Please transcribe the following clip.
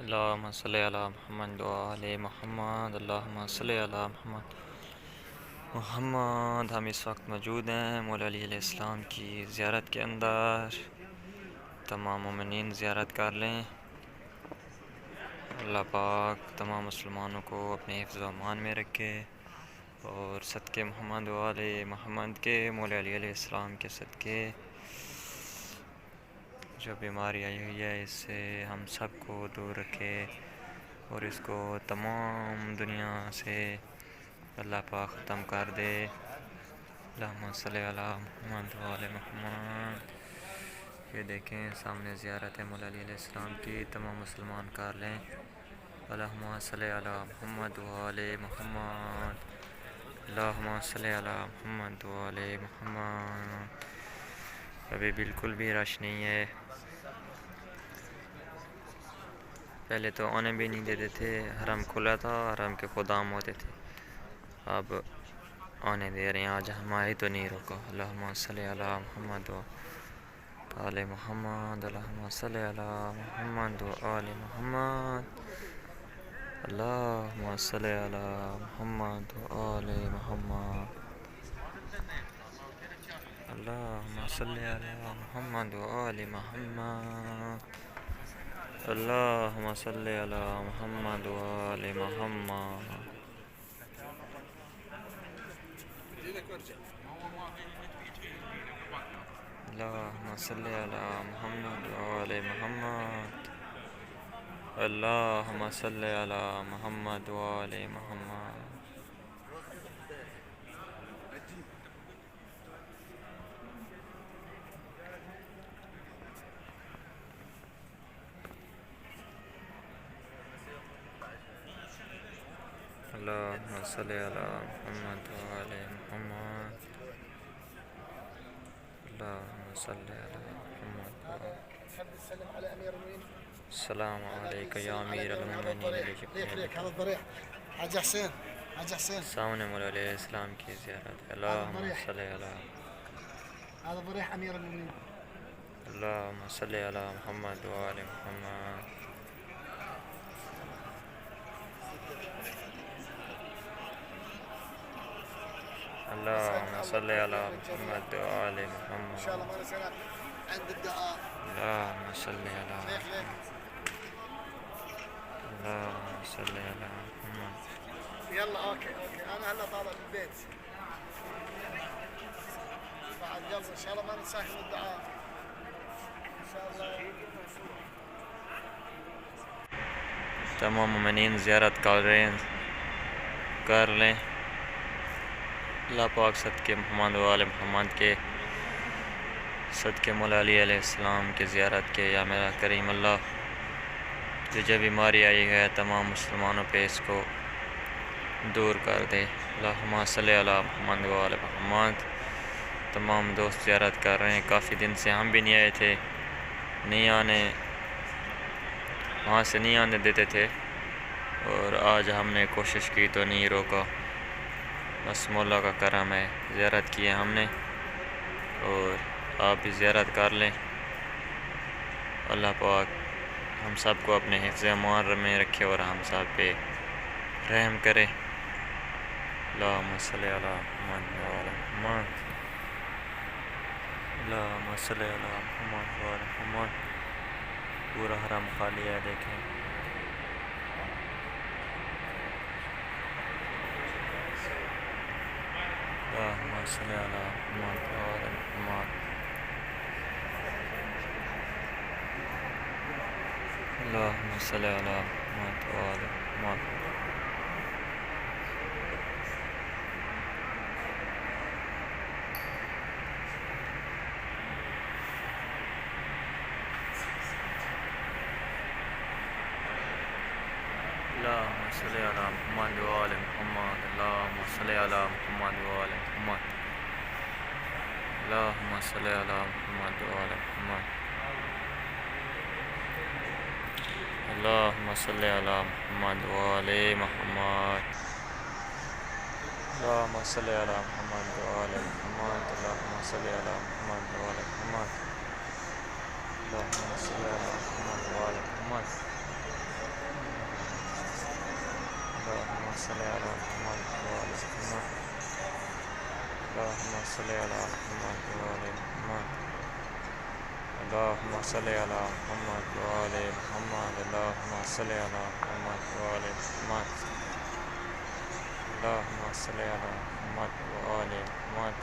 اللہم صلی علی محمد و آل محمد، اللہم صلی علی محمد. ہم اس وقت موجود ہیں مولا علی علیہ السلام کی زیارت کے اندر. تمام مومنین زیارت کر لیں. اللہ پاک تمام مسلمانوں کو اپنے حفظ و امان میں رکھے، اور صدقے محمد و آل محمد کے، مولا علی علیہ السلام کے صدقے جو بیماری آئی ہوئی ہے اس سے ہم سب کو دور رکھے، اور اس کو تمام دنیا سے اللہ پاک ختم کر دے. اللہم صلی علی محمد و آل محمد. یہ دیکھیں سامنے زیارت ہے مولا علی علیہ السلام کی، تمام مسلمان کر لیں. اللہم صلی علی محمد و آل محمد. اللہم صلی علی محمد و آل محمد. ابھی بالکل بھی رش نہیں ہے. پہلے تو آنے بھی نہیں دیتے تھے، حرم کھلا تھا، حرم کے خدام ہوتے تھے. اب آنے دے رہے ہیں. آج ہماری تو نہیں روکا. اللہم صلی علی محمد و آل محمد. اللہم صلی علی محمد و آل محمد. اللہم صلی علی محمد و آل محمد. اللہم صلی علی محمد و آل محمد. اللہم صلی علی محمد و آل محمد. اللہم صلی علی محمد و آل محمد. اللہم صلی علی محمد و آل محمد. اللہم صلی علی محمد و آل محمد. اللہم صلی علی محمد و آل. السلام علیکم یا امیر المومنین. هذا الضريح حاج حسين، حاج حسين سامنے مولا علیہ السلام کی زیارت ہے. اللہم صلی علی. هذا ضريح امير المؤمنين. اللہم صلی علی محمد و آل محمد. اللہم صلی علی محمد و آل ان شاء الله محمد. ما نسينا عند الدعاء. اللہم صلی علی ليك ليك محمد. اللہم صلی علی محمد. يلا اوكي انا هلا طالع من البيت بعد. يلا ان شاء الله ما ننساك من الدعاء ان شاء الله. تمام مومنین زیارت کر لیں. اللہ پاک صدقے محمد و آل محمد کے، صدقے مولا علی علیہ السلام کے زیارت کے، یا میرا کریم اللہ جو بیماری آئی ہے تمام مسلمانوں پہ اس کو دور کر دے. اللہم صلی علی محمد و آل محمد. تمام دوست زیارت کر رہے ہیں. کافی دن سے ہم بھی نہیں آئے تھے، وہاں سے نہیں آنے دیتے تھے، اور آج ہم نے کوشش کی تو نہیں روکا. بس مولا کا کرم ہے. زیارت کی ہے ہم نے، اور آپ بھی زیارت کر لیں. اللہ پاک ہم سب کو اپنے حفظ امان میں رکھے اور ہم سب پہ رحم کرے. اللہم صلی علی محمد و آل محمد. اللہم صلی علی محمد و آل محمد. پورا حرم خالی ہے دیکھیں. اللہم صلی علی محمد و آل محمد. اللہم صلی علی محمد و آل محمد. اللہم صلی علی محمد و آل محمد. اللہم صلی علی محمد و آل محمد. اللہم صلی علی محمد و آل محمد. اللہم صلی علی محمد و آل محمد. اللہم صلی علی محمد و آل محمد. اللہم صلی علی محمد و آل محمد. اللہم صلی علی محمد و آل محمد. صل علی محمد وآل محمد اللهم صل علی محمد وآل محمد اللهم صل علی محمد وآل محمد اللهم صل علی محمد وآل محمد اللهم صل علی محمد وآل محمد